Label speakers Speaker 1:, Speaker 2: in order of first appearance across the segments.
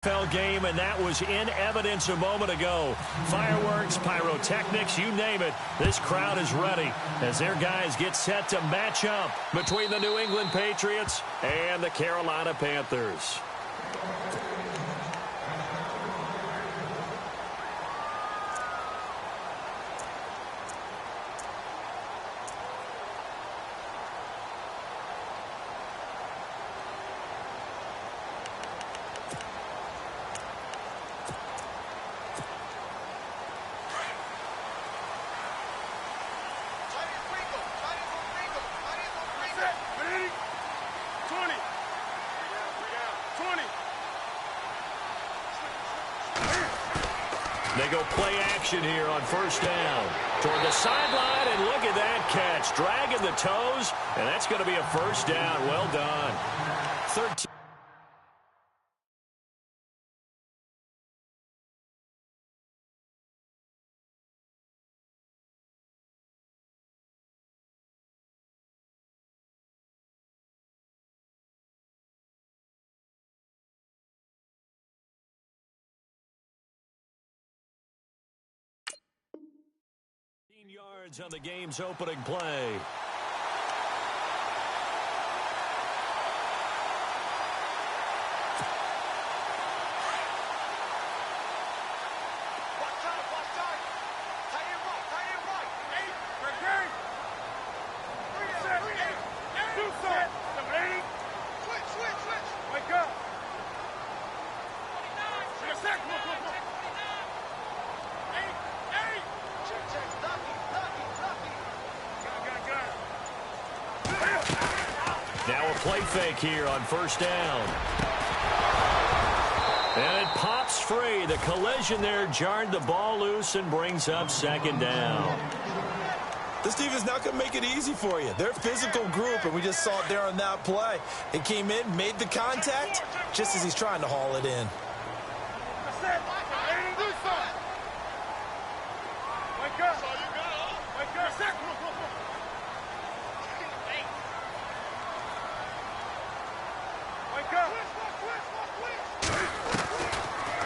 Speaker 1: Game, and that was in evidence a moment ago. Fireworks, pyrotechnics, you name it. This crowd is ready as their guys get set to match up between the New England Patriots and the Carolina Panthers. They go play action here on first down. Toward the sideline, and look at that catch. Dragging the toes, and that's going to be a first down. Well done. 13. Yards on the game's opening play. Now a play fake here on first down. And it pops free. The collision there jarred the ball loose and brings up second down.
Speaker 2: This defense not going to make it easy for you. They're a physical group, and we just saw it there on that play. It came in, made the contact, just as he's trying to haul it in.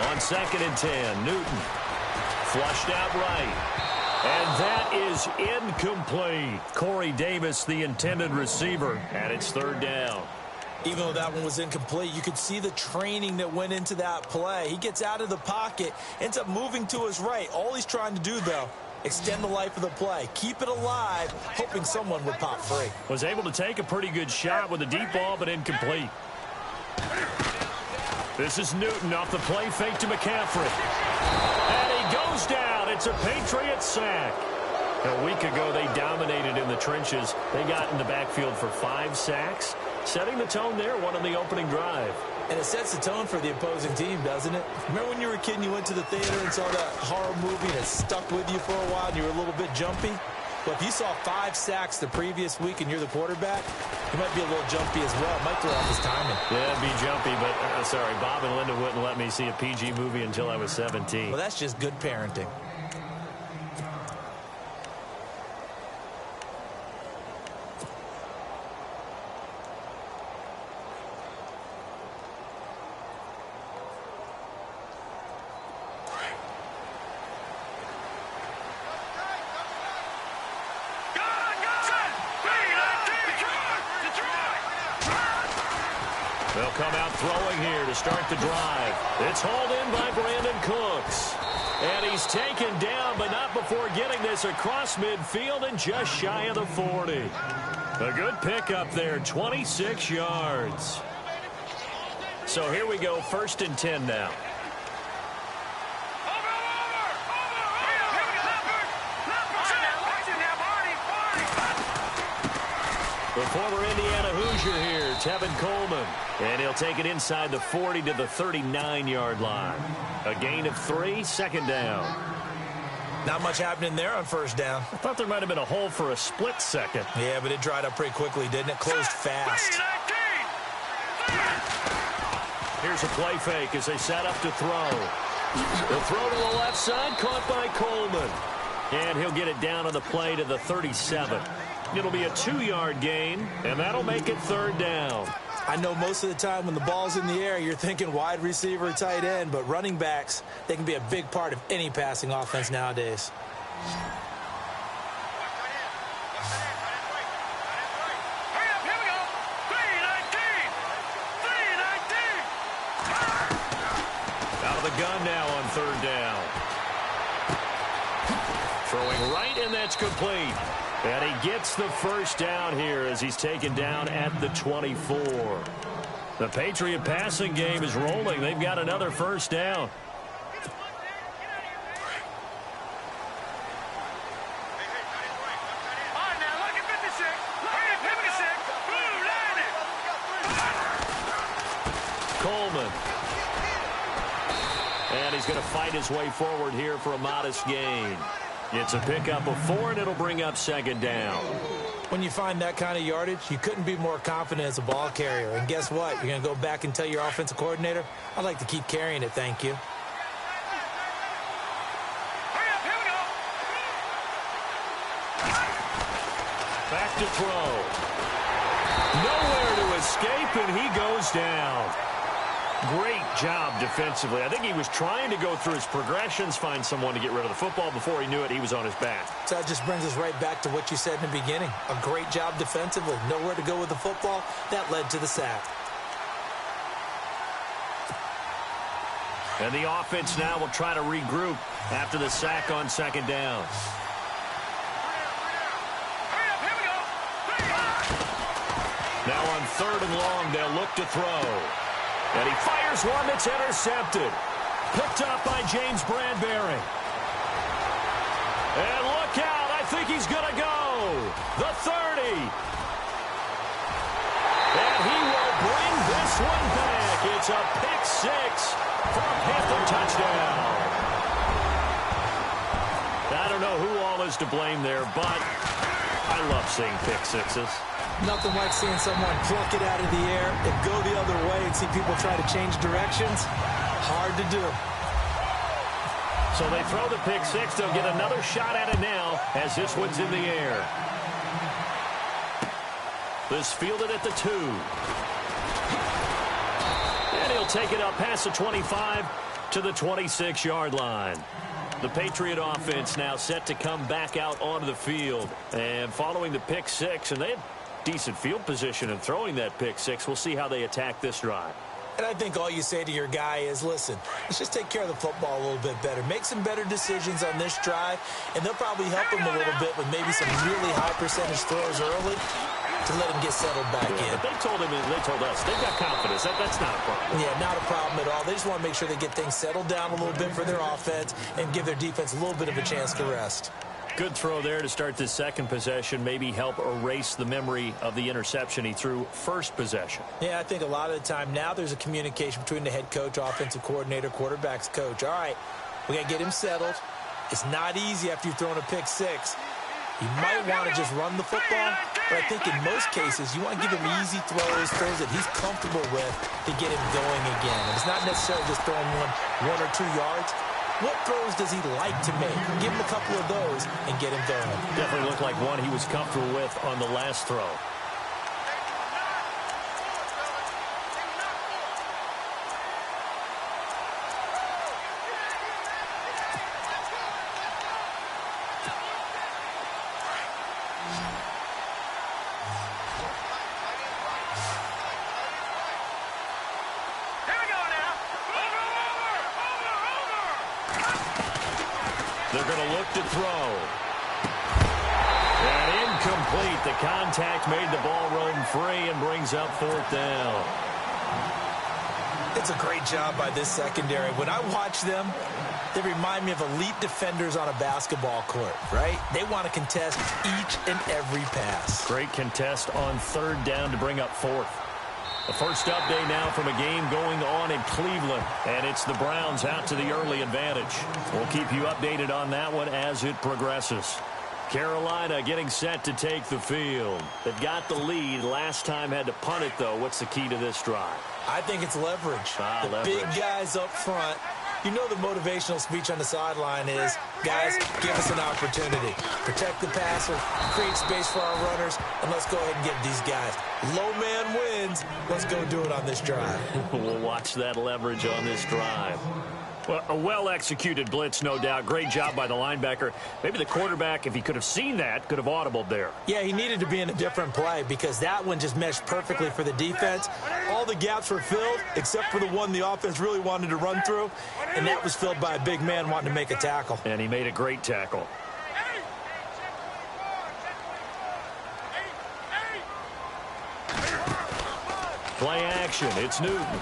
Speaker 1: On 2nd and 10, Newton flushed out right. And that is incomplete. Corey Davis, the intended receiver, and it's third down.
Speaker 2: Even though that one was incomplete, you could see the training that went into that play. He gets out of the pocket, ends up moving to his right. All he's trying to do, though, extend the life of the play. Keep it alive, hoping someone would pop free.
Speaker 1: Was able to take a pretty good shot with a deep ball, but incomplete. This is Newton off the play fake to McCaffrey. And he goes down. It's a Patriots sack. A week ago, they dominated in the trenches. They got in the backfield for 5 sacks, setting the tone there, one on the opening drive.
Speaker 2: And it sets the tone for the opposing team, doesn't it? Remember when you were a kid and you went to the theater and saw that horror movie and it stuck with you for a while and you were a little bit jumpy? Well, if you saw 5 sacks the previous week and you're the quarterback, you might be a little jumpy as well. It might throw off his timing.
Speaker 1: Yeah, it'd be jumpy, but sorry, Bob and Linda wouldn't let me see a PG movie until I was 17.
Speaker 2: Well, that's just good parenting.
Speaker 1: They'll come out throwing here to start the drive. It's hauled in by Brandon Cooks. And he's taken down, but not before getting this across midfield and just shy of the 40. A good pickup there, 26 yards. So here we go, 1st and 10 now. The former Indiana Hoosier here, Tevin Coleman. And he'll take it inside the 40 to the 39-yard line. A gain of 3, 2nd down.
Speaker 2: Not much happening there on first down.
Speaker 1: I thought there might have been a hole for a split second.
Speaker 2: Yeah, but it dried up pretty quickly, didn't it? Closed fast.
Speaker 1: Here's a play fake as they set up to throw. The throw to the left side, caught by Coleman. And he'll get it down on the play to the 37. It'll be a 2-yard gain, and that'll make it 3rd down.
Speaker 2: I know most of the time when the ball's in the air, you're thinking wide receiver, tight end, but running backs, they can be a big part of any passing offense nowadays.
Speaker 1: Out of the gun now on third down. Throwing right, and that's complete. And he gets the first down here as he's taken down at the 24. The Patriot passing game is rolling. They've got another first down. Coleman. And he's going to fight his way forward here for a modest gain. It's a pickup of 4, and it'll bring up second down.
Speaker 2: When you find that kind of yardage, you couldn't be more confident as a ball carrier. And guess what? You're going to go back and tell your offensive coordinator, I'd like to keep carrying it, thank you.
Speaker 1: Back to throw. Nowhere to escape, and he goes down. Great job defensively. I think he was trying to go through his progressions, find someone to get rid of the football. Before he knew it, he was on his back.
Speaker 2: So that just brings us right back to what you said in the beginning. A great job defensively. Nowhere to go with the football. That led to the sack.
Speaker 1: And the offense now will try to regroup after the sack on second down. Now on third and long, they'll look to throw. And he fires one that's intercepted. Picked up by James Bradbury. And look out. I think he's going to go. The 30. And he will bring this one back. It's a pick 6 for a Panther touchdown. I don't know who all is to blame there, but I love seeing pick 6s.
Speaker 2: Nothing like seeing someone pluck it out of the air and go the other way and see people try to change directions. Hard to do.
Speaker 1: So they throw the pick 6. They'll get another shot at it now as this one's in the air. This fielded at the 2. And he'll take it up past the 25 to the 26-yard line. The Patriot offense now set to come back out onto the field. And following the pick 6, and they had decent field position in throwing that pick 6. We'll see how they attack this drive.
Speaker 2: And I think all you say to your guy is, listen, let's just take care of the football a little bit better. Make some better decisions on this drive, and they'll probably help him a little bit with maybe some really high percentage throws early to let him get settled back in.
Speaker 1: But they told him, and they told us, they've got confidence. That's not a problem.
Speaker 2: Yeah, not a problem at all. They just want to make sure they get things settled down a little bit for their offense and give their defense a little bit of a chance to rest.
Speaker 1: Good throw there to start this second possession. Maybe help erase the memory of the interception he threw first possession.
Speaker 2: Yeah, I think a lot of the time now there's a communication between the head coach, offensive coordinator, quarterback's coach. All right, we got to get him settled. It's not easy after you've thrown a pick 6. You might want to just run the football, but I think in most cases you want to give him easy throws that he's comfortable with to get him going again. And it's not necessarily just throwing one or 2 yards. What throws does he like to make? Give him a couple of those and get him going.
Speaker 1: Definitely looked like one he was comfortable with on the last throw. They're going to look to throw. And incomplete. The contact made the ball roam free and brings up fourth down.
Speaker 2: It's a great job by this secondary. When I watch them, they remind me of elite defenders on a basketball court, right? They want to contest each and every pass.
Speaker 1: Great contest on third down to bring up fourth. The first update now from a game going on in Cleveland, and it's the Browns out to the early advantage. We'll keep you updated on that one as it progresses. Carolina getting set to take the field. They've got the lead. Last time had to punt it, though. What's the key to this drive?
Speaker 2: I think it's leverage.
Speaker 1: Leverage.
Speaker 2: Big guys up front You know the motivational speech on the sideline is, guys, give us an opportunity. Protect the passer, create space for our runners, and let's go ahead and get these guys. Low man wins. Let's go do it on this drive.
Speaker 1: We'll watch that leverage on this drive. Well, a well-executed blitz, no doubt. Great job by the linebacker. Maybe the quarterback, if he could have seen that, could have audibled there.
Speaker 2: Yeah, he needed to be in a different play because that one just meshed perfectly for the defense. All the gaps were filled except for the one the offense really wanted to run through, and that was filled by a big man wanting to make a tackle.
Speaker 1: And he made a great tackle. Play action. It's Newton.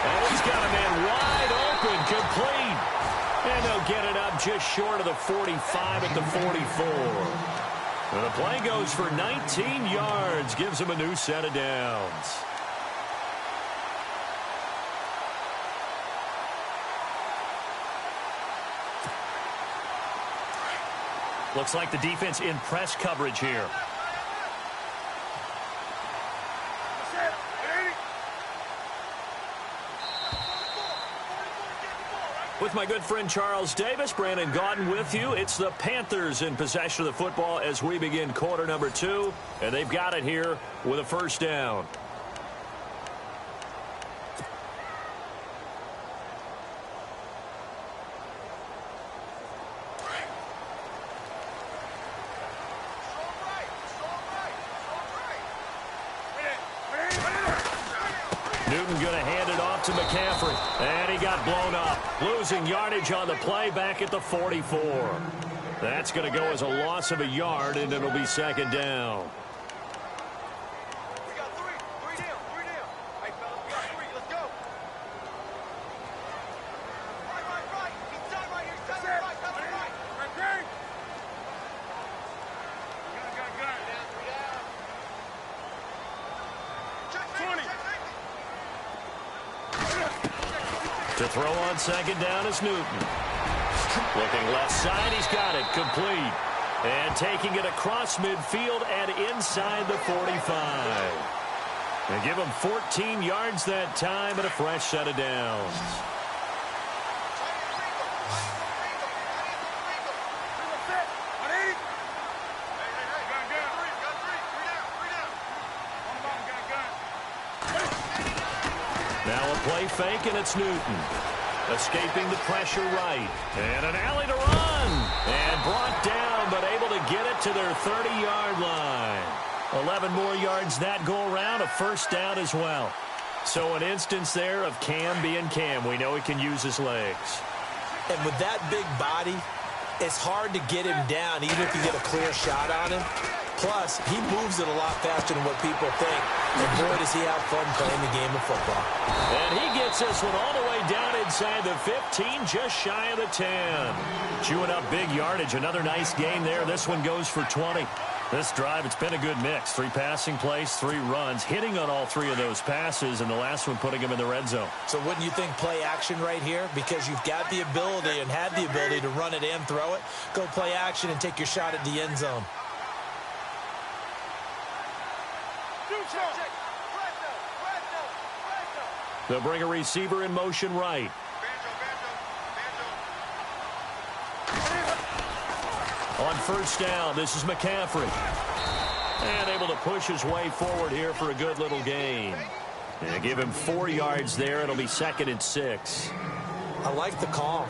Speaker 1: And he's got a man wide open, complete. And they'll get it up just short of the 45 at the 44. And the play goes for 19 yards, gives him a new set of downs. Looks like the defense in press coverage here. With my good friend Charles Davis, Brandon Gaudin with you. It's the Panthers in possession of the football as we begin quarter number 2. And they've got it here with a first down. Newton going to hand it off to McCaffrey. And he got blown up. Losing yardage on the play back at the 44. That's going to go as a loss of a yard, and it'll be second down.
Speaker 3: We got three down. Hey, fellas, we got 3. Let's go. Right. He's right here. He's right. Right. Gun. Down. 20.
Speaker 1: To throw on second down is Newton. Looking left side, he's got it, complete. And taking it across midfield and inside the 45. And give him 14 yards that time and a fresh set of downs. Now a play fake, and it's Newton. Escaping the pressure right. And an alley to run. And brought down, but able to get it to their 30-yard line. 11 more yards that go around, a first down as well. So an instance there of Cam being Cam. We know he can use his legs.
Speaker 2: And with that big body, it's hard to get him down, even if you get a clear shot on him. Plus, he moves it a lot faster than what people think. And boy, does he have fun playing the game of football.
Speaker 1: And he gets this one all the way down inside the 15, just shy of the 10. Chewing up big yardage. Another nice game there. This one goes for 20. This drive, it's been a good mix. 3 passing plays, 3 runs, hitting on all 3 of those passes, and the last one putting him in the red zone.
Speaker 2: So wouldn't you think play action right here? Because you've got the ability and had the ability to run it and throw it. Go play action and take your shot at the end zone.
Speaker 1: They'll bring a receiver in motion right. On first down, this is McCaffrey. And able to push his way forward here for a good little gain. And give him 4 yards there. It'll be 2nd and 6.
Speaker 2: I like the call.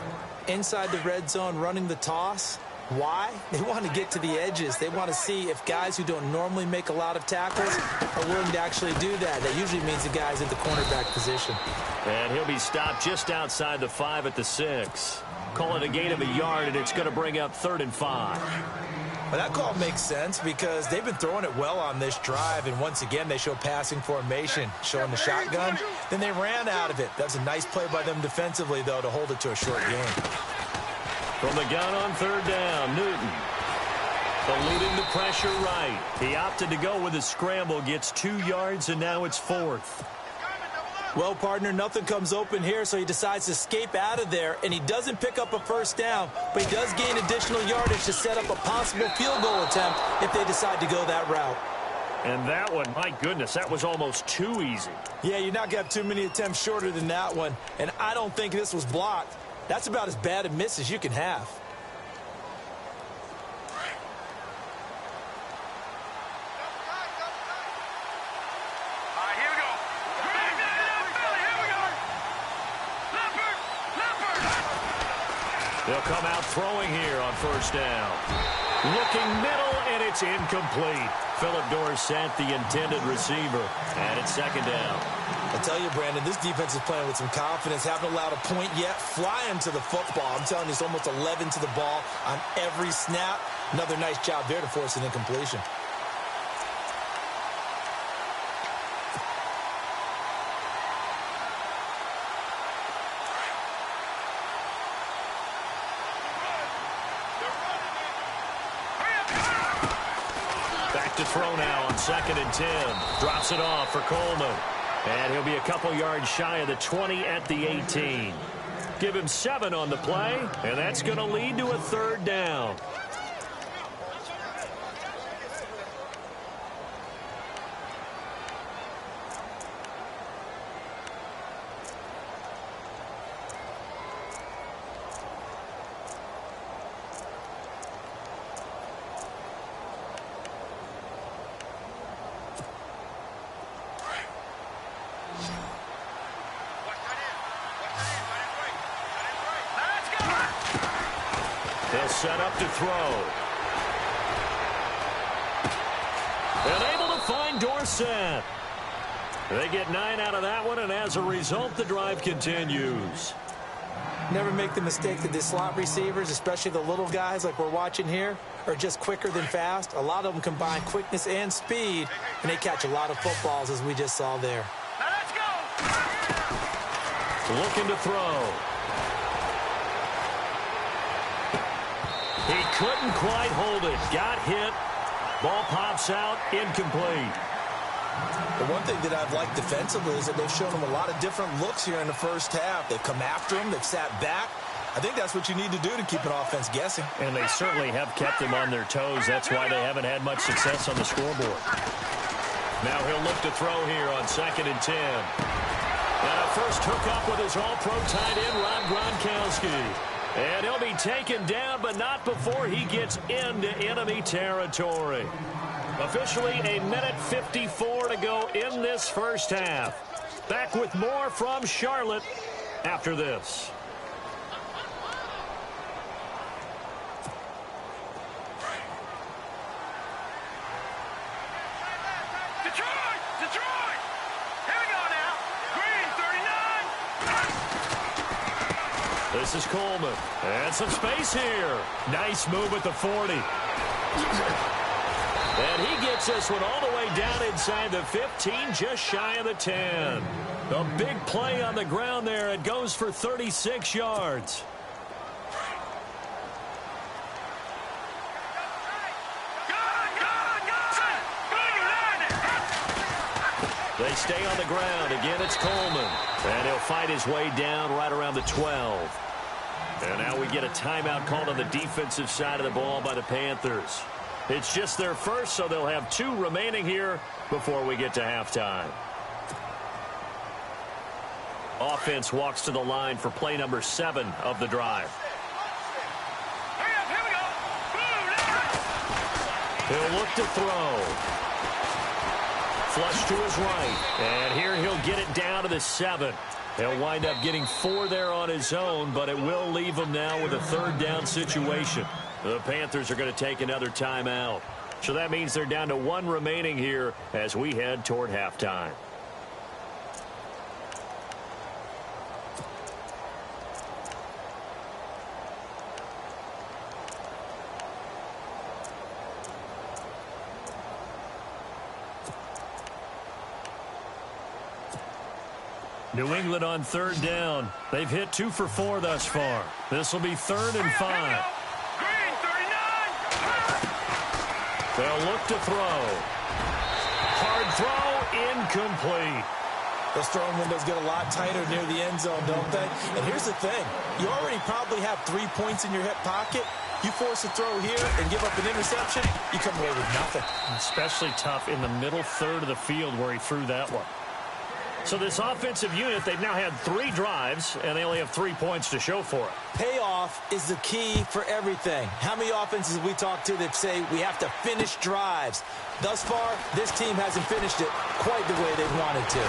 Speaker 2: Inside the red zone, running the toss. Why? They want to get to the edges. They want to see if guys who don't normally make a lot of tackles are willing to actually do that. That usually means the guy's in the cornerback position.
Speaker 1: And he'll be stopped just outside the 5 at the 6. Call it a gain of a yard, and it's going to bring up 3rd and 5.
Speaker 2: Well, that call makes sense because they've been throwing it well on this drive, and once again, they show passing formation, showing the shotgun. Then they ran out of it. That's a nice play by them defensively, though, to hold it to a short game.
Speaker 1: From the gun on 3rd down, Newton. Eluding the pressure right. He opted to go with a scramble, gets 2 yards, and now it's 4th.
Speaker 2: Well, partner, nothing comes open here, so he decides to escape out of there, and he doesn't pick up a first down, but he does gain additional yardage to set up a possible field goal attempt if they decide to go that route.
Speaker 1: And that one, my goodness, that was almost too easy.
Speaker 2: Yeah, you're not going to have too many attempts shorter than that one. And I don't think this was blocked. That's about as bad a miss as you can have.
Speaker 1: They'll come out throwing here on first down. Looking middle, and it's incomplete. Philip Dorsett, the intended receiver, and it's second down.
Speaker 2: I tell you, Brandon, this defense is playing with some confidence. Haven't allowed a point yet. Flying to the football. I'm telling you, it's almost 11 to the ball on every snap. Another nice job there to force an incompletion.
Speaker 1: To throw now on second and 10. Drops it off for Coleman. And he'll be a couple yards shy of the 20 at the 18. Give him 7 on the play, and that's going to lead to a third down. They'll set up to throw. And able to find Dorsett. They get 9 out of that one, and as a result, the drive continues.
Speaker 2: Never make the mistake that the slot receivers, especially the little guys like we're watching here, are just quicker than fast. A lot of them combine quickness and speed, and they catch a lot of footballs, as we just saw there.
Speaker 3: Now let's go.
Speaker 1: Looking to throw. He couldn't quite hold it. Got hit. Ball pops out. Incomplete.
Speaker 2: The one thing that I've liked defensively is that they've shown him a lot of different looks here in the first half. They've come after him. They've sat back. I think that's what you need to do to keep an offense guessing.
Speaker 1: And they certainly have kept them on their toes. That's why they haven't had much success on the scoreboard. Now he'll look to throw here on second and 10. And a first hookup with his all-pro tight end, Rob Gronkowski. And he'll be taken down, but not before he gets into enemy territory. Officially, 1:54 to go in this first half. Back with more from Charlotte after this.
Speaker 3: Detroit! Detroit! Here we go now. Green, 39.
Speaker 1: This is Coleman. And some space here. Nice move at the 40. And he gets this one all the way down inside the 15, just shy of the 10. A big play on the ground there. It goes for 36 yards. They stay on the ground. Again, it's Coleman. And he'll fight his way down right around the 12. And now we get a timeout called on the defensive side of the ball by the Panthers. It's just their first, so they'll have 2 remaining here before we get to halftime. Offense walks to the line for play number 7 of the drive.
Speaker 3: Here we go.
Speaker 1: He'll look to throw. Flush to his right. And here he'll get it down to the 7. He'll wind up getting 4 there on his own, but it will leave him now with a third down situation. The Panthers are going to take another timeout. So that means they're down to 1 remaining here as we head toward halftime. New England on third down. They've hit 2 for 4 thus far. This will be 3rd and 5.
Speaker 3: Green, 39.
Speaker 1: They'll look to throw. Hard throw, incomplete.
Speaker 2: Those throwing windows get a lot tighter near the end zone, don't they? And here's the thing. You already probably have 3 points in your hip pocket. You force a throw here and give up an interception, you come away with nothing.
Speaker 1: Especially tough in the middle third of the field where he threw that one. So this offensive unit, they've now had 3 drives, and they only have 3 points to show for it.
Speaker 2: Payoff is the key for everything. How many offenses we talk to that say we have to finish drives? Thus far, this team hasn't finished it quite the way they wanted to.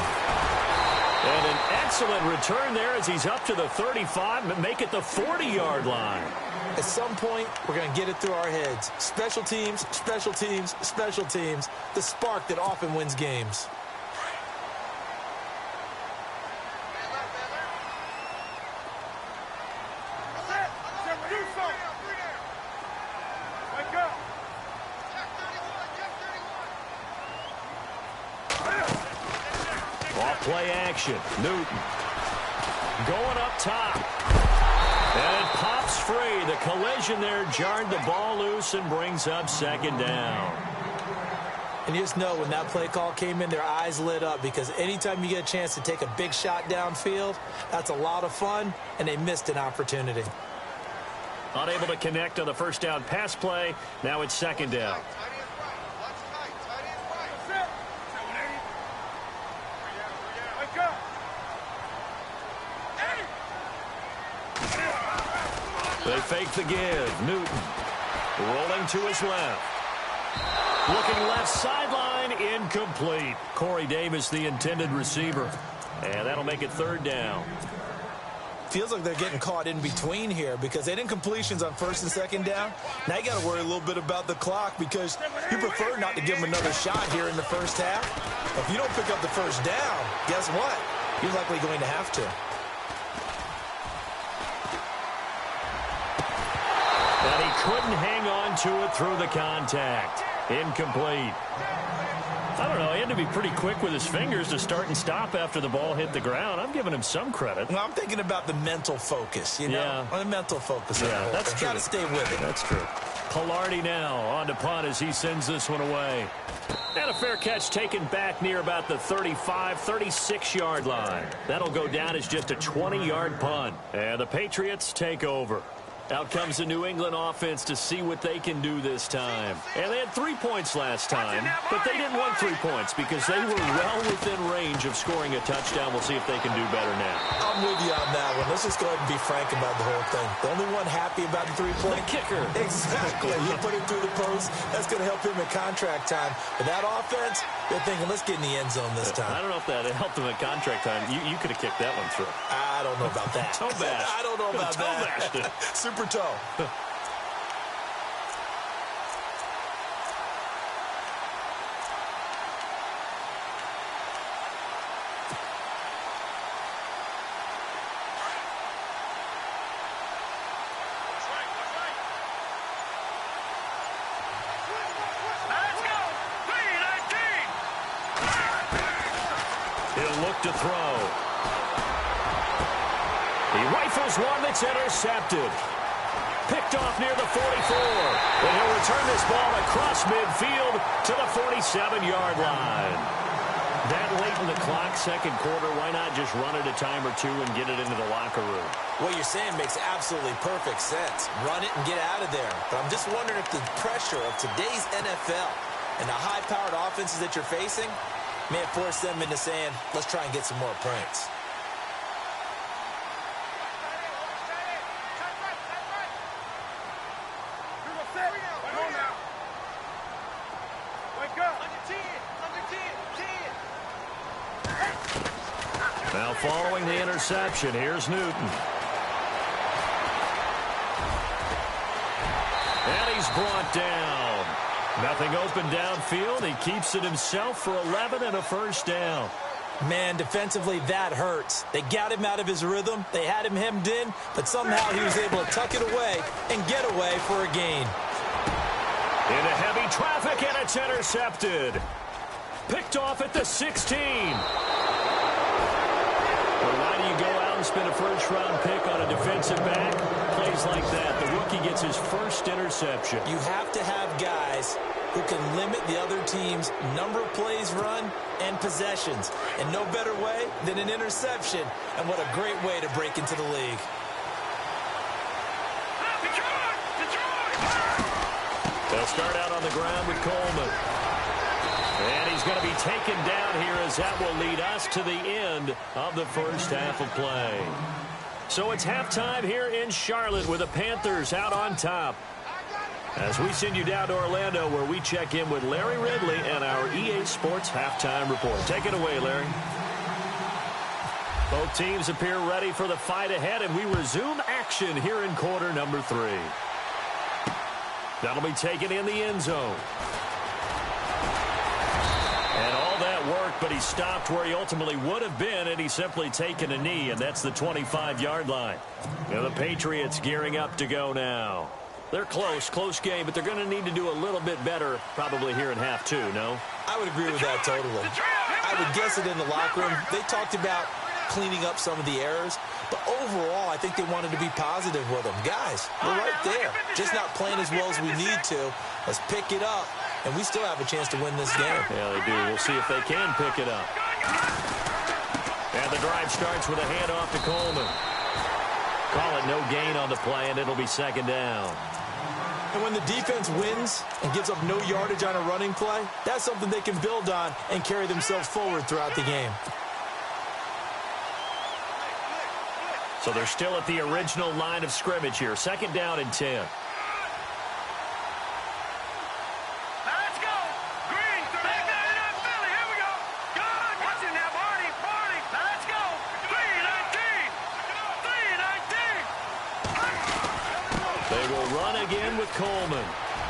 Speaker 1: And an excellent return there as he's up to the 35 and make it the 40-yard line.
Speaker 2: At some point, we're going to get it through our heads. Special teams, special teams, special teams. The spark that often wins games.
Speaker 1: Play action. Newton going up top. And it pops free. The collision there jarred the ball loose and brings up 2nd down.
Speaker 2: And you just know when that play call came in, their eyes lit up because anytime you get a chance to take a big shot downfield, that's a lot of fun, and they missed an opportunity.
Speaker 1: Unable to connect on the first down pass play. Now it's 2nd down. They fake the give. Newton rolling to his left. Looking left sideline, incomplete. Corey Davis, the intended receiver. And that'll make it 3rd down.
Speaker 2: Feels like they're getting caught in between here because they didn't completions on 1st and 2nd down. Now you got to worry a little bit about the clock because you prefer not to give them another shot here in the first half. If you don't pick up the 1st down, guess what? You're likely going to have to.
Speaker 1: And he couldn't hang on to it through the contact. Incomplete. I don't know. He had to be pretty quick with his fingers to start and stop after the ball hit the ground. I'm giving him some credit.
Speaker 2: Well, I'm thinking about the mental focus, you know?
Speaker 1: Yeah.
Speaker 2: The mental focus.
Speaker 1: Yeah, that's true.
Speaker 2: Got to stay with it.
Speaker 1: That's true. Pilardi now on to punt as he sends this one away. And a fair catch taken back near about the 35, 36-yard line. That'll go down as just a 20-yard punt. And the Patriots take over. Out comes the New England offense to see what they can do this time. And they had 3 points last time, but they didn't want 3 points because they were well within range of scoring a touchdown. We'll see if they can do better now.
Speaker 2: I'm with you on that one. Let's just go ahead and be frank about the whole thing. The only one happy about the 3-point?
Speaker 1: The kicker.
Speaker 2: Exactly. He put it through the post. That's going to help him in contract time. But that offense, they're thinking, let's get in the end zone this time.
Speaker 1: I don't know if that helped him at contract time. You could have kicked that one through.
Speaker 2: I don't know about that.
Speaker 1: Toe bash.
Speaker 2: I don't know about that. Super toe.
Speaker 1: He'll look to throw. He rifles one that's intercepted. Picked off near the 44. And he'll return this ball across midfield to the 47-yard line. That late in the clock, 2nd quarter, why not just run it a time or two and get it into the locker room?
Speaker 2: What you're saying makes absolutely perfect sense. Run it and get out of there. But I'm just wondering if the pressure of today's NFL and the high-powered offenses that you're facing may have forced them into saying, let's try and get some more points.
Speaker 1: Now following the interception, here's Newton. And he's brought down. Nothing open downfield. He keeps it himself for 11 and a 1st down.
Speaker 2: Man, defensively, that hurts. They got him out of his rhythm. They had him hemmed in, but somehow he was able to tuck it away and get away for a gain.
Speaker 1: Into heavy traffic, and it's intercepted. Picked off at the 16. Well, why do you go out and spend a 1st-round pick on a defensive back? Plays like that. The rookie gets his 1st interception.
Speaker 2: You have to have guys who can limit the other team's number of plays run and possessions. And no better way than an interception. And what a great way to break into the league.
Speaker 1: They'll start out on the ground with Coleman. And he's going to be taken down here as that will lead us to the end of the first half of play. So it's halftime here in Charlotte with the Panthers out on top. As we send you down to Orlando where we check in with Larry Ridley and our EA Sports Halftime Report. Take it away, Larry. Both teams appear ready for the fight ahead, and we resume action here in quarter number 3. That'll be taken in the end zone. And all that work, but he stopped where he ultimately would have been, and he's simply taken a knee, and that's the 25-yard line. Now the Patriots gearing up to go now. They're close game, but they're going to need to do a little bit better probably here in half 2, no?
Speaker 2: I would agree with that totally. I would guess it in the locker room. They talked about cleaning up some of the errors, but overall, I think they wanted to be positive with them. Guys, we're right there. Just not playing as well as we need to. Let's pick it up, and we still have a chance to win this game.
Speaker 1: Yeah, they do. We'll see if they can pick it up. And the drive starts with a handoff to Coleman. Call it no gain on the play, and it'll be second down.
Speaker 2: And when the defense wins and gives up no yardage on a running play, that's something they can build on and carry themselves forward throughout the game.
Speaker 1: So they're still at the original line of scrimmage here. Second down and 10.
Speaker 3: Let's go. Green. Take that in that Philly. Here we go. Good. Watch it now, Barney. Let's go. 3-19. 3-19.
Speaker 1: They will run again with Coleman.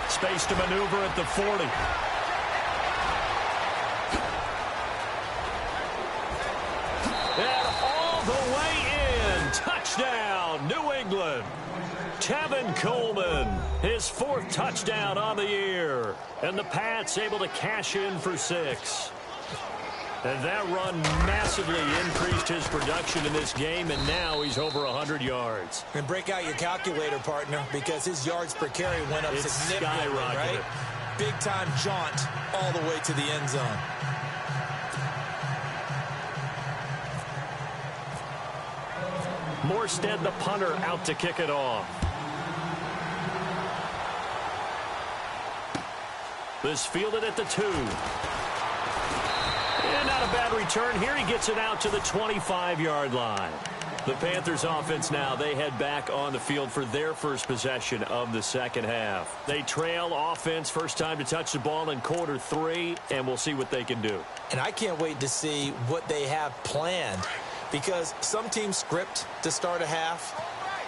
Speaker 1: Space to maneuver at the 40. And all the way in. Touchdown, New England. Tevin Coleman, his 4th touchdown on the year. And the Pats able to cash in for 6. And that run massively increased his production in this game, and now he's over 100 yards.
Speaker 2: And break out your calculator, partner, because his yards per carry went up significantly, right? Big-time jaunt all the way to the end zone.
Speaker 1: Morstead, the punter, out to kick it off. This fielded at the 2. And not a bad return here. He gets it out to the 25-yard line. The Panthers offense now, they head back on the field for their first possession of the second half. They trail offense, first time to touch the ball in quarter 3, and we'll see what they can do.
Speaker 2: And I can't wait to see what they have planned, because some teams script to start a half.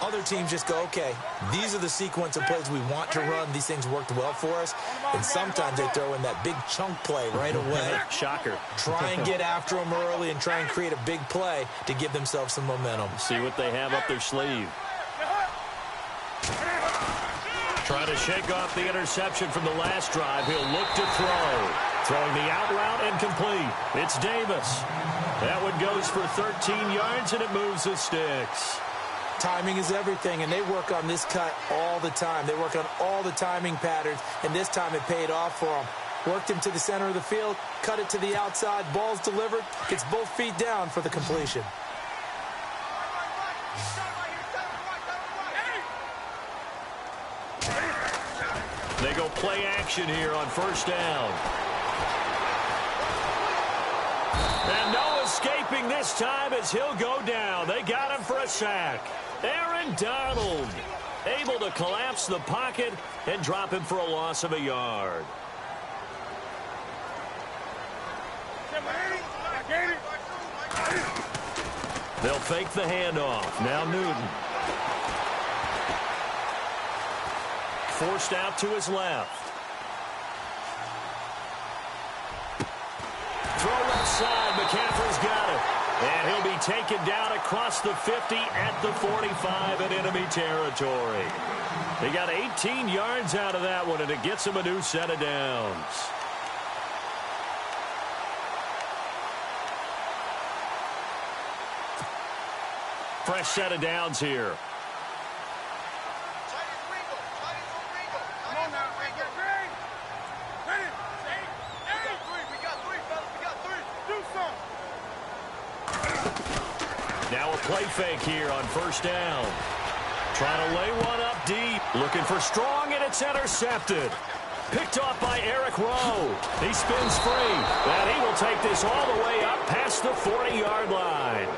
Speaker 2: Other teams just go, okay, these are the sequence of plays we want to run. These things worked well for us. And sometimes they throw in that big chunk play right away.
Speaker 1: Shocker.
Speaker 2: Try and get after them early and try and create a big play to give themselves some momentum.
Speaker 1: See what they have up their sleeve. Trying to shake off the interception from the last drive. He'll look to throw. Throwing the out route and complete. It's Davis. That one goes for 13 yards, and it moves the sticks.
Speaker 2: Timing is everything, and they work on this cut all the time. They work on all the timing patterns, and this time it paid off for them. Worked him to the center of the field, cut it to the outside, ball's delivered, gets both feet down for the completion.
Speaker 1: They go play action here on first down. And no escaping this time as he'll go down. They got him for a sack. Aaron Donald able to collapse the pocket and drop him for a loss of a yard. They'll fake the handoff. Now Newton. Forced out to his left. Throw left side. McCaffrey's got it. And he'll be taken down across the 50 at the 45 in enemy territory. They got 18 yards out of that one, and it gets him a new set of downs. Fresh set of downs here. Now a play fake here on first down. Trying to lay one up deep. Looking for Strong, and it's intercepted. Picked off by Eric Rowe. He spins free, and he will take this all the way up past the 40-yard line.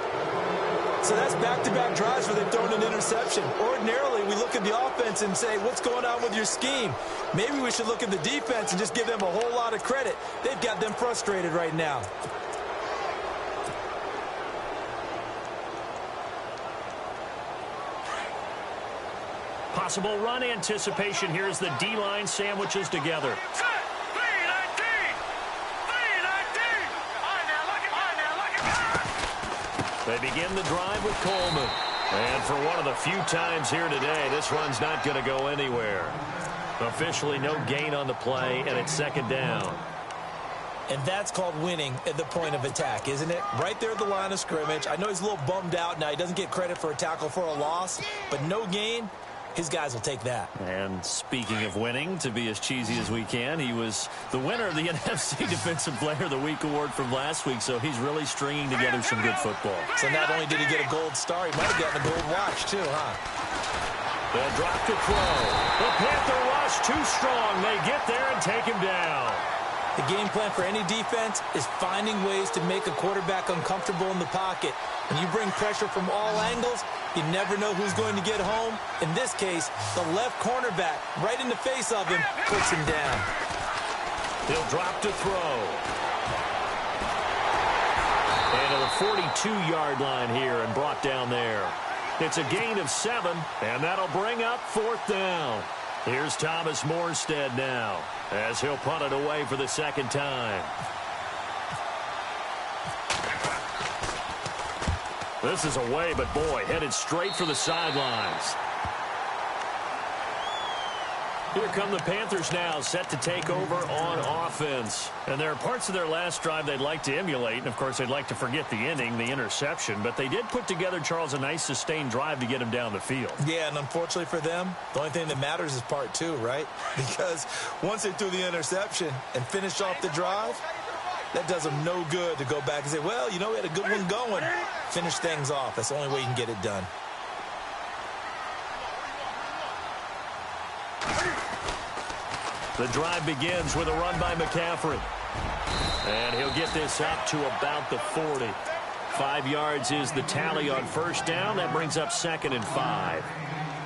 Speaker 2: So that's back-to-back drives where they've thrown an interception. Ordinarily, we look at the offense and say, what's going on with your scheme? Maybe we should look at the defense and just give them a whole lot of credit. They've got them frustrated right now.
Speaker 1: Possible run anticipation. Here's the D-line sandwiches together. They begin the drive with Coleman. And for one of the few times here today, this run's not going to go anywhere. Officially no gain on the play, and it's second down.
Speaker 2: And that's called winning at the point of attack, isn't it? Right there at the line of scrimmage. I know he's a little bummed out now. He doesn't get credit for a tackle for a loss, but no gain. His guys will take that.
Speaker 1: And speaking of winning, to be as cheesy as we can, he was the winner of the NFC Defensive Player of the Week award from last week, so he's really stringing together some good football.
Speaker 2: So not only did he get a gold star, he might have gotten a gold watch too, huh?
Speaker 1: They'll drop to throw. The Panther rush too strong. They get there and take him down.
Speaker 2: The game plan for any defense is finding ways to make a quarterback uncomfortable in the pocket. When you bring pressure from all angles, you never know who's going to get home. In this case, the left cornerback, right in the face of him, puts him down.
Speaker 1: He'll drop to throw. And to the 42-yard line here and brought down there. It's a gain of 7, and that'll bring up 4th down. Here's Thomas Morstead now, as he'll punt it away for the second time. This is away, but boy, headed straight for the sidelines. Here come the Panthers now, set to take over on offense. And there are parts of their last drive they'd like to emulate. And, of course, they'd like to forget the inning, the interception. But they did put together, Charles, a nice sustained drive to get him down the field.
Speaker 2: Yeah, and unfortunately for them, the only thing that matters is part 2, right? Because once they threw the interception and finished off the drive, that does them no good to go back and say, well, you know, we had a good one going. Finish things off. That's the only way you can get it done.
Speaker 1: The drive begins with a run by McCaffrey. And he'll get this up to about the 40. 5 yards is the tally on first down. That brings up 2nd and 5.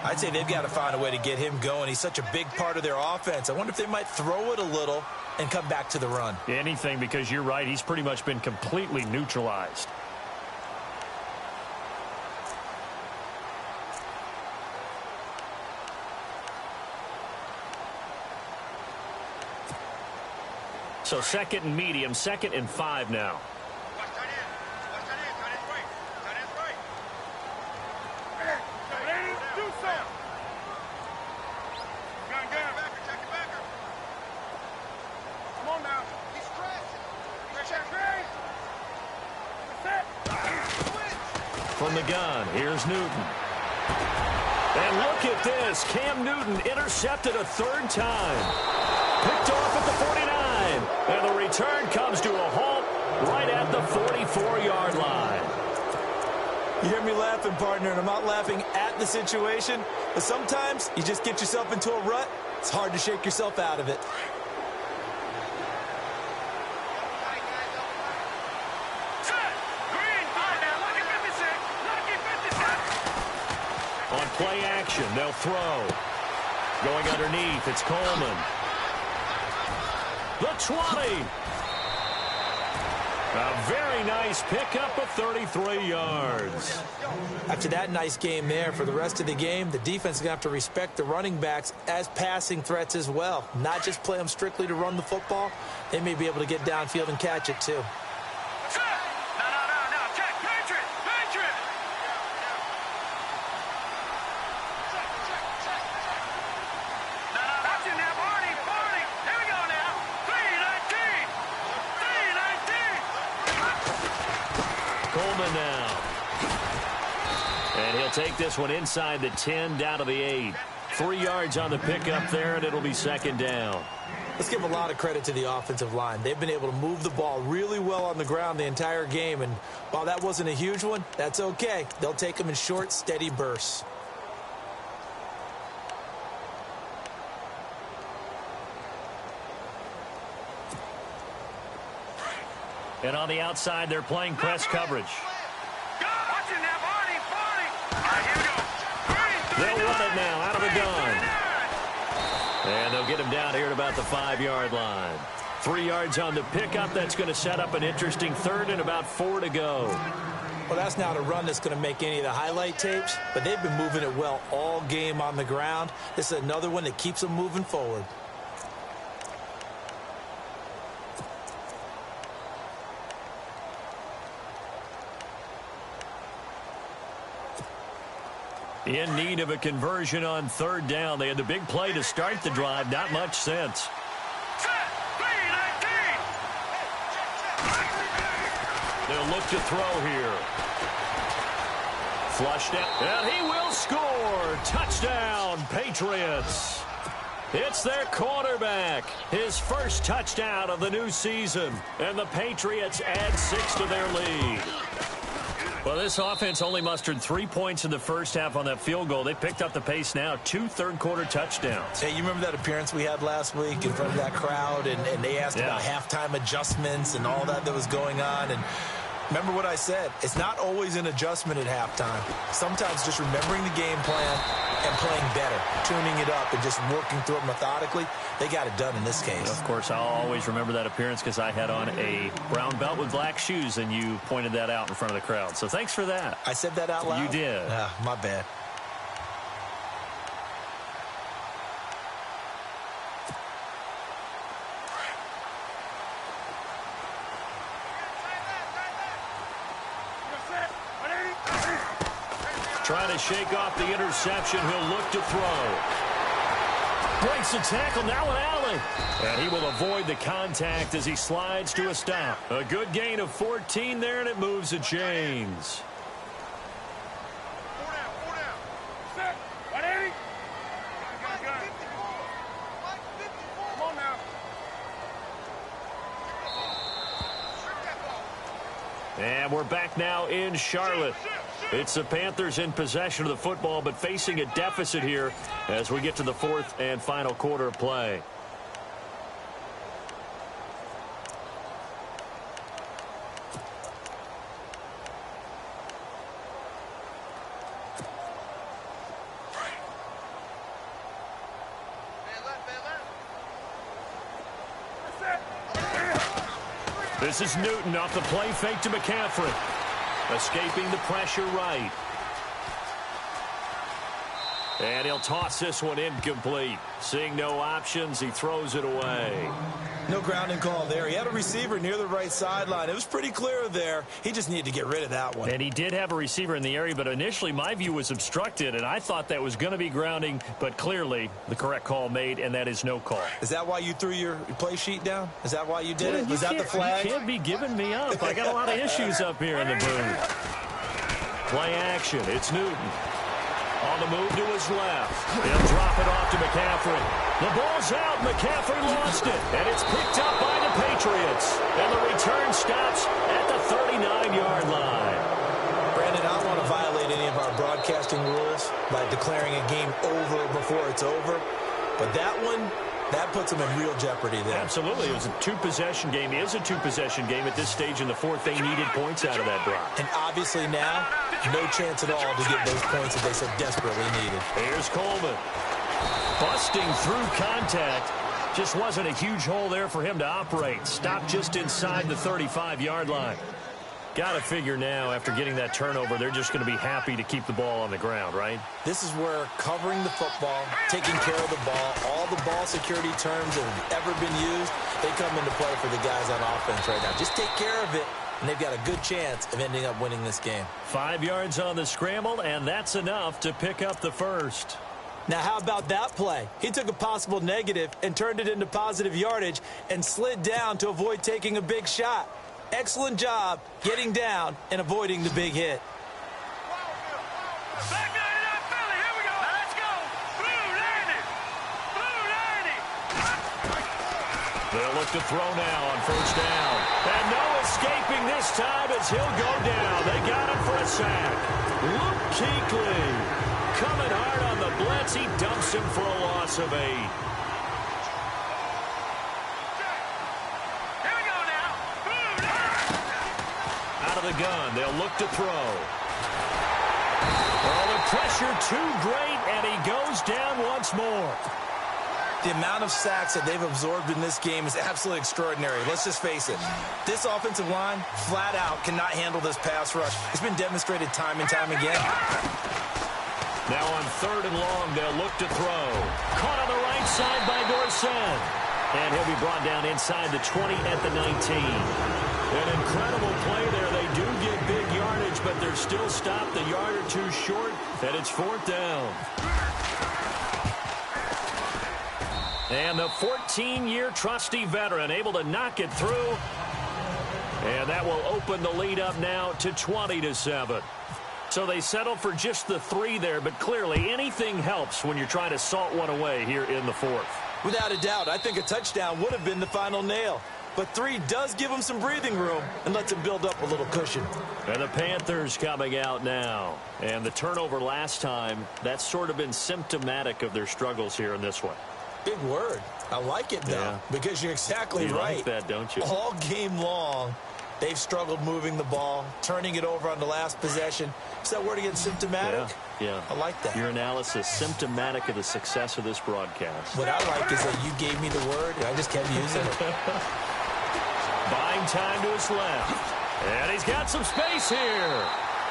Speaker 2: I'd say they've got to find a way to get him going. He's such a big part of their offense. I wonder if they might throw it a little and come back to the run.
Speaker 1: Anything, because you're right. He's pretty much been completely neutralized. So 2nd and medium, 2nd and 5 now. From the gun, here's Newton. And look at this. Cam Newton intercepted a 3rd time. Picked off at the 49. And the return comes to a halt right at the 44-yard line.
Speaker 2: You hear me laughing, partner, and I'm not laughing at the situation. But sometimes you just get yourself into a rut. It's hard to shake yourself out of it.
Speaker 1: On play action, they'll throw. Going underneath, it's Coleman. The 20. A very nice pickup of 33 yards.
Speaker 2: After that nice game there, for the rest of the game, the defense is going to have to respect the running backs as passing threats as well. Not just play them strictly to run the football. They may be able to get downfield and catch it too.
Speaker 1: Coleman now. And he'll take this one inside the 10, down to the 8. 3 yards on the pickup there, and it'll be 2nd down.
Speaker 2: Let's give a lot of credit to the offensive line. They've been able to move the ball really well on the ground the entire game, and while that wasn't a huge one, that's okay. They'll take them in short, steady bursts.
Speaker 1: And on the outside, they're playing press coverage.
Speaker 3: Watching now, Barney. All right, here we go.
Speaker 1: They'll run it now out of the gun. And they'll get him down here at about the 5-yard line. 3 yards on the pickup. That's going to set up an interesting third and about 4 to go.
Speaker 2: Well, that's not a run that's going to make any of the highlight tapes, but they've been moving it well all game on the ground. This is another one that keeps them moving forward.
Speaker 1: In need of a conversion on third down. They had the big play to start the drive. Not much sense. They'll look to throw here. Flushed out. And he will score. Touchdown, Patriots. It's their quarterback. His first touchdown of the new season. And the Patriots add 6 to their lead. Well, this offense only mustered 3 points in the first half on that field goal. They picked up the pace now. 2 third-quarter touchdowns.
Speaker 2: Hey, you remember that appearance we had last week in front of that crowd, and they asked about halftime adjustments and all that was going on, and remember what I said. It's not always an adjustment at halftime. Sometimes just remembering the game plan and playing better, tuning it up and just working through it methodically. They got it done in this case.
Speaker 1: Of course, I'll always remember that appearance because I had on a brown belt with black shoes, and you pointed that out in front of the crowd. So thanks for that.
Speaker 2: I said that out loud?
Speaker 1: You did.
Speaker 2: My bad.
Speaker 1: Trying to shake off the interception. He'll look to throw. Breaks the tackle. Now an alley. And he will avoid the contact as he slides to a stop. A good gain of 14 there, and it moves the chains. And we're back now in Charlotte. It's the Panthers in possession of the football, but facing a deficit here as we get to the fourth and final quarter of play. This is Newton off the play fake to McCaffrey. Escaping the pressure right. And he'll toss this one incomplete. Seeing no options, he throws it away.
Speaker 2: No grounding call there. He had a receiver near the right sideline. It was pretty clear there. He just needed to get rid of that one.
Speaker 1: And he did have a receiver in the area, but initially my view was obstructed, and I thought that was going to be grounding, but clearly the correct call made, and that is no call.
Speaker 2: Is that why you threw your play sheet down? Is that why you did it? Was that the flag?
Speaker 1: You can't be giving me up. I got a lot of issues up here in the booth. Play action. It's Newton. On the move to his left. He'll drop it off to McCaffrey. The ball's out. McCaffrey lost it. And it's picked up by the Patriots. And the return stops at the 39-yard line.
Speaker 2: Brandon, I don't want to violate any of our broadcasting rules by declaring a game over before it's over. But that one, that puts them in real jeopardy there.
Speaker 1: Absolutely. It was a two-possession game. It is a two-possession game at this stage in the fourth. They needed points out of that drive.
Speaker 2: And obviously now, no chance at all to get those points that they so desperately needed.
Speaker 1: Here's Coleman. Busting through contact. Just wasn't a huge hole there for him to operate. Stopped just inside the 35-yard line. Got to figure now, after getting that turnover, they're just going to be happy to keep the ball on the ground, right?
Speaker 2: This is where covering the football, taking care of the ball, all the ball security terms that have ever been used, they come into play for the guys on offense right now. Just take care of it, and they've got a good chance of ending up winning this game.
Speaker 1: 5 yards on the scramble, and that's enough to pick up the first.
Speaker 2: Now, how about that play? He took a possible negative and turned it into positive yardage and slid down to avoid taking a big shot. Excellent job getting down and avoiding the big hit.
Speaker 3: Back there in that Philly. Here we go. Let's go. Blue landing. Blue landing.
Speaker 1: They'll look to throw now on first down. And no escaping this time as he'll go down. They got him for a sack. Luke Kuechly coming hard on the blitz. He dumps him for a loss of 8. the gun. They'll look to throw. Oh, the pressure too great, and he goes down once more.
Speaker 2: The amount of sacks that they've absorbed in this game is absolutely extraordinary. Let's just face it. This offensive line, flat out, cannot handle this pass rush. It's been demonstrated time and time again.
Speaker 1: Now on 3rd and long, they'll look to throw. Caught on the right side by Dorsett. And he'll be brought down inside the 20 at the 19. An incredible play there. They do get big yardage, but they're still stopped a yard or two short, and it's 4th down. And the 14-year trusty veteran able to knock it through. And that will open the lead up now to 20-7. So they settle for just the 3 there, but clearly anything helps when you're trying to salt one away here in the 4th.
Speaker 2: Without a doubt, I think a touchdown would have been the final nail. But 3 does give them some breathing room and lets them build up a little cushion.
Speaker 1: And the Panthers coming out now. And the turnover last time, that's sort of been symptomatic of their struggles here in this one.
Speaker 2: Big word. I like it, though, because you're exactly right.
Speaker 1: You like that, don't you?
Speaker 2: All game long, they've struggled moving the ball, turning it over on the last possession. Is that word again, symptomatic?
Speaker 1: Yeah.
Speaker 2: I like that.
Speaker 1: Your analysis, symptomatic of the success of this broadcast.
Speaker 2: What I like is that you gave me the word, and I just kept using it.
Speaker 1: Buying time to his left. And he's got some space here.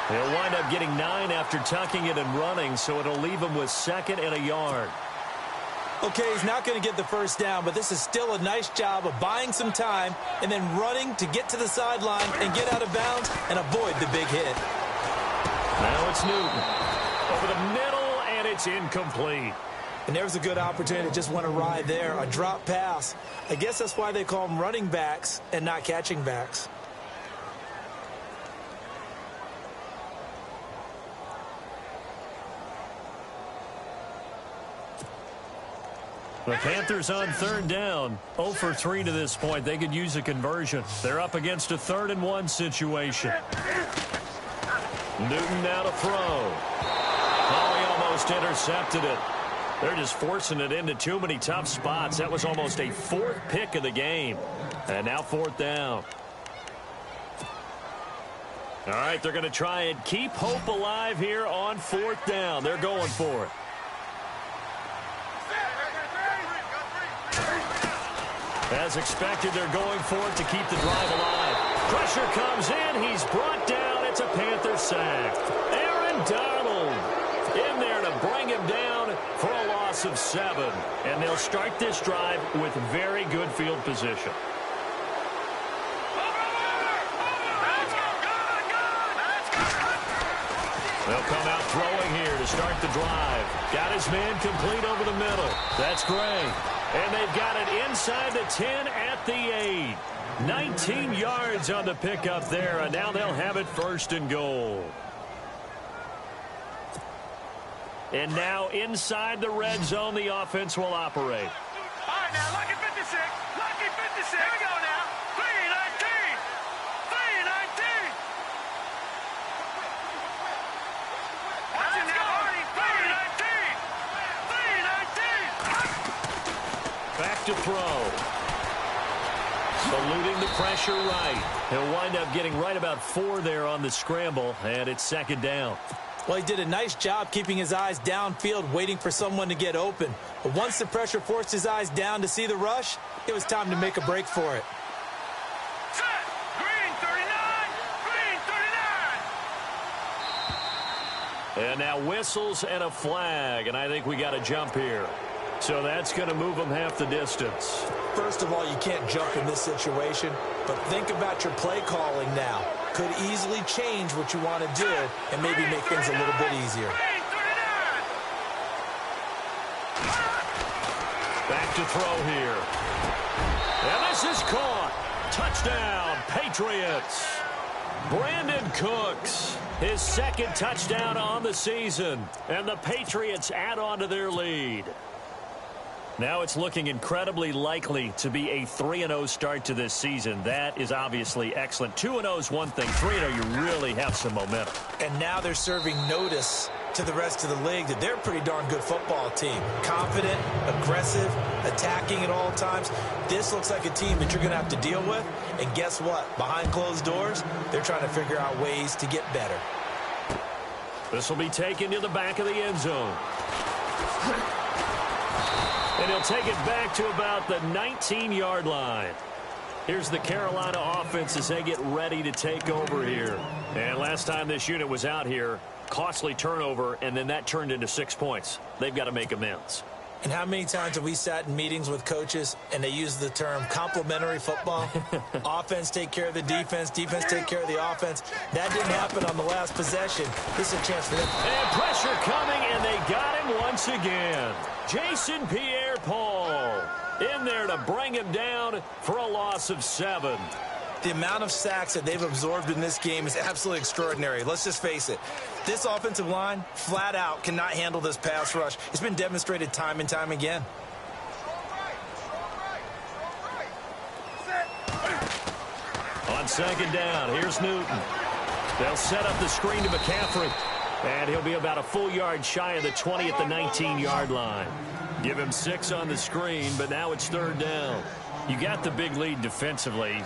Speaker 1: He'll wind up getting 9 after tucking it and running, so it'll leave him with 2nd and a yard.
Speaker 2: Okay, he's not going to get the first down, but this is still a nice job of buying some time and then running to get to the sideline and get out of bounds and avoid the big hit.
Speaker 1: Now it's Newton. Over the middle, and it's incomplete.
Speaker 2: And there's a good opportunity to just went awry there, a drop pass. I guess that's why they call them running backs and not catching backs.
Speaker 1: The Panthers on 3rd down. 0 for 3 to this point. They could use a conversion. They're up against a 3rd and 1 situation. Newton now to throw. Oh, he almost intercepted it. They're just forcing it into too many tough spots. That was almost a 4th pick of the game. And now 4th down. All right, they're going to try and keep hope alive here on 4th down. They're going for it. As expected, they're going for it to keep the drive alive. Pressure comes in. He's brought down. It's a Panther sack. Aaron Donald in there to bring him down for a loss of 7. And they'll start this drive with very good field position. They'll come out throwing here to start the drive. Got his man complete over the middle. That's great. And they've got it inside the 10 at the 8. 19 yards on the pickup there, and now they'll have it 1st and goal. And now inside the red zone, the offense will operate.
Speaker 3: All right, now, lucky 56. Lucky 56. Here we go now. 3-19. 3-19. Watch it now, Hardy. 3-19. 3-19.
Speaker 1: Back to throw. Eluding the pressure right. He'll wind up getting right about 4 there on the scramble, and it's 2nd down.
Speaker 2: Well, he did a nice job keeping his eyes downfield, waiting for someone to get open. But once the pressure forced his eyes down to see the rush, it was time to make a break for it.
Speaker 3: Set. Green 39. Green 39.
Speaker 1: And now whistles and a flag, and I think we got a jump here. So that's going to move them half the distance.
Speaker 2: First of all, you can't jump in this situation, but think about your play calling now. Could easily change what you want to do and maybe make things a little bit easier.
Speaker 1: Back to throw here. And this is caught. Touchdown, Patriots. Brandon Cooks, his 2nd touchdown on the season. And the Patriots add on to their lead. Now it's looking incredibly likely to be a 3-0 start to this season. That is obviously excellent. 2-0 is one thing. 3-0, you really have some momentum.
Speaker 2: And now they're serving notice to the rest of the league that they're a pretty darn good football team. Confident, aggressive, attacking at all times. This looks like a team that you're going to have to deal with. And guess what? Behind closed doors, they're trying to figure out ways to get better.
Speaker 1: This will be taken to the back of the end zone. And he'll take it back to about the 19-yard line. Here's the Carolina offense as they get ready to take over here. And last time this unit was out here, costly turnover, and then that turned into 6 points. They've got to make amends.
Speaker 2: And how many times have we sat in meetings with coaches and they use the term complementary football? Offense take care of the defense, defense take care of the offense. That didn't happen on the last possession. This is a chance for them.
Speaker 1: And pressure coming, and they got him once again. Jason Pierre-Paul in there to bring him down for a loss of 7.
Speaker 2: The amount of sacks that they've absorbed in this game is absolutely extraordinary. Let's just face it. This offensive line, flat out, cannot handle this pass rush. It's been demonstrated time and time again.
Speaker 1: On second down, here's Newton. They'll set up the screen to McCaffrey. And he'll be about a full yard shy of the 20 at the 19-yard line. Give him 6 on the screen, but now it's third down. You got the big lead defensively,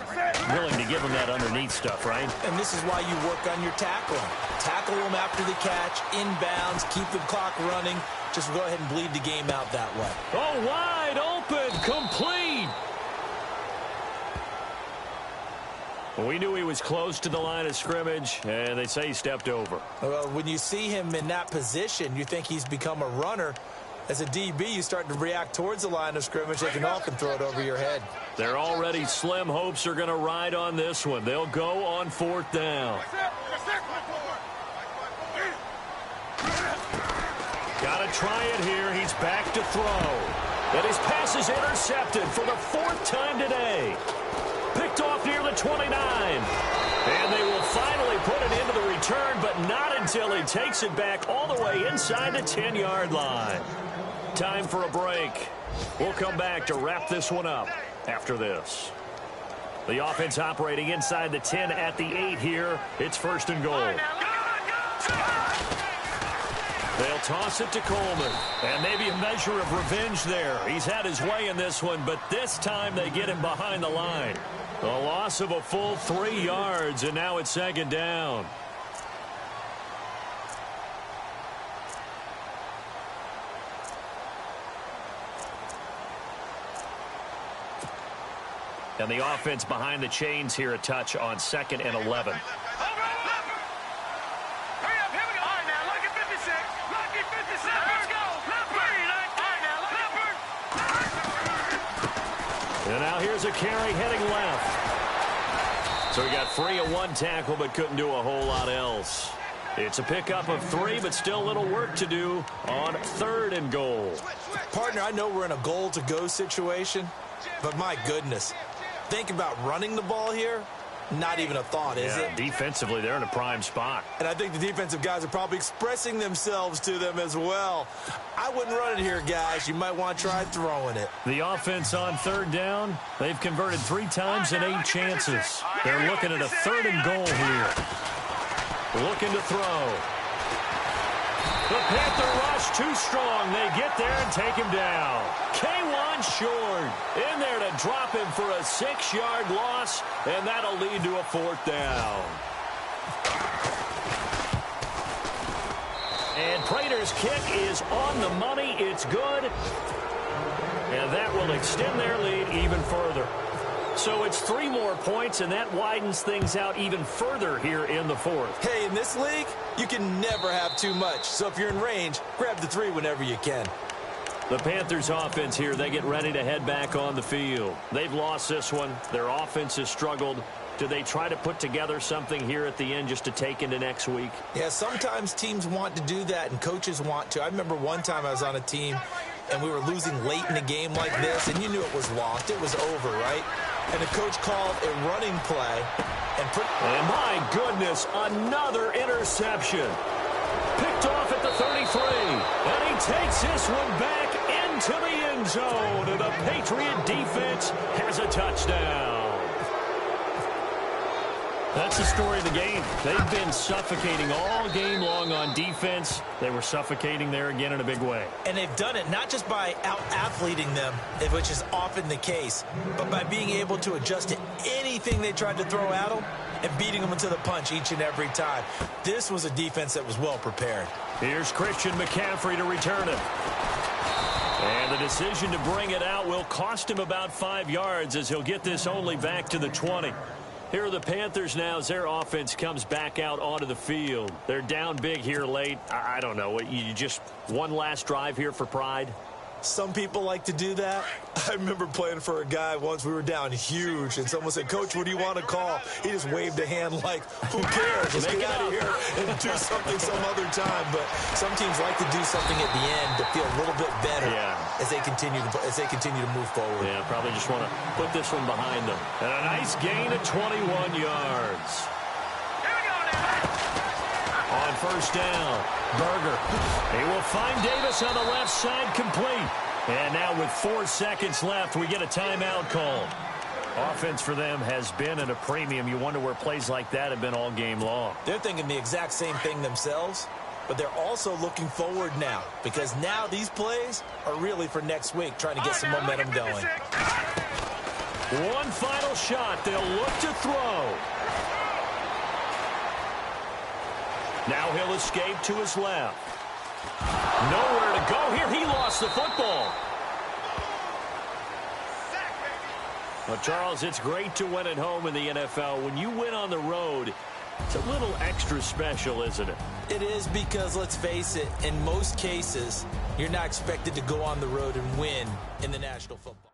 Speaker 1: willing to give them that underneath stuff, right?
Speaker 2: And this is why you work on your tackling. Tackle them after the catch, inbounds, keep the clock running. Just go ahead and bleed the game out that way.
Speaker 1: Oh, wide open, complete. We knew he was close to the line of scrimmage, and they say he stepped over.
Speaker 2: Well, when you see him in that position, you think he's become a runner. As a DB, you start to react towards the line of scrimmage. They can often throw it over your head.
Speaker 1: They're already slim hopes are going to ride on this one. They'll go on fourth down. Got to try it here. He's back to throw. And his pass is intercepted for the 4th time today. Picked off near the 29. And they will finally put it into the return, but not until he takes it back all the way inside the 10-yard line. Time for a break. We'll come back to wrap this one up after this. The offense operating inside the 10 at the 8 here. It's first and goal. They'll toss it to Coleman. And maybe a measure of revenge there. He's had his way in this one, but this time they get him behind the line. A loss of a full 3 yards, and now it's second down. And the offense behind the chains here, a touch on 2nd and 11. And now here's a carry heading left. So he got free of 1 tackle, but couldn't do a whole lot else. It's a pickup of 3, but still a little work to do on 3rd and goal.
Speaker 2: Partner, I know we're in a goal-to-go situation, but my goodness. Think about running the ball here. Not even a thought, is it?
Speaker 1: Defensively, they're in a prime spot.
Speaker 2: And I think the defensive guys are probably expressing themselves to them as well. I wouldn't run it here, guys. You might want to try throwing it.
Speaker 1: The offense on 3rd down, they've converted 3 times and 8 chances. They're looking at a 3rd and goal here. Looking to throw. The Panther rush too strong. They get there and take him down. K1 short. In there to drop him for a 6-yard loss, and that'll lead to a 4th down. And Prater's kick is on the money. It's good. And that will extend their lead even further. So it's 3 more points, and that widens things out even further here in the 4th.
Speaker 2: Hey, in this league, you can never have too much. So if you're in range, grab the 3 whenever you can.
Speaker 1: The Panthers offense here, they get ready to head back on the field. They've lost this one. Their offense has struggled. Do they try to put together something here at the end just to take into next week?
Speaker 2: Yeah, sometimes teams want to do that, and coaches want to. I remember one time I was on a team, and we were losing late in a game like this, and you knew it was lost. It was over, right? And the coach called a running play. And
Speaker 1: my goodness, another interception. Picked off at the 33. And he takes this one back into the end zone. And the Patriot defense has a touchdown. That's the story of the game. They've been suffocating all game long on defense. They were suffocating there again in a big way.
Speaker 2: And they've done it not just by out-athleting them, which is often the case, but by being able to adjust to anything they tried to throw at them and beating them into the punch each and every time. This was a defense that was well prepared.
Speaker 1: Here's Christian McCaffrey to return it. And the decision to bring it out will cost him about 5 yards as he'll get this only back to the 20. Here are the Panthers now as their offense comes back out onto the field. They're down big here late. I don't know. You just one last drive here for pride?
Speaker 2: Some people like to do that. I remember playing for a guy once. We were down huge, and someone said, "Coach, what do you want to call?" He just waved a hand like, "Who cares? Let's get out of here and do something some other time." But some teams like to do something at the end to feel a little bit better as they continue to move forward.
Speaker 1: Yeah, probably just want to put this one behind them. And a nice gain of 21 yards. On first down, Berger. He will find Davis on the left side, complete. And now with 4 seconds left, we get a timeout call. Offense for them has been at a premium. You wonder where plays like that have been all game long.
Speaker 2: They're thinking the exact same thing themselves, but they're also looking forward now because now these plays are really for next week, trying to get some momentum going.
Speaker 1: One final shot. They'll look to throw. Now he'll escape to his left. Nowhere to go here. He lost the football. Well, Charles, it's great to win at home in the NFL. When you win on the road, it's a little extra special, isn't it?
Speaker 2: It is because, let's face it, in most cases, you're not expected to go on the road and win in the National Football.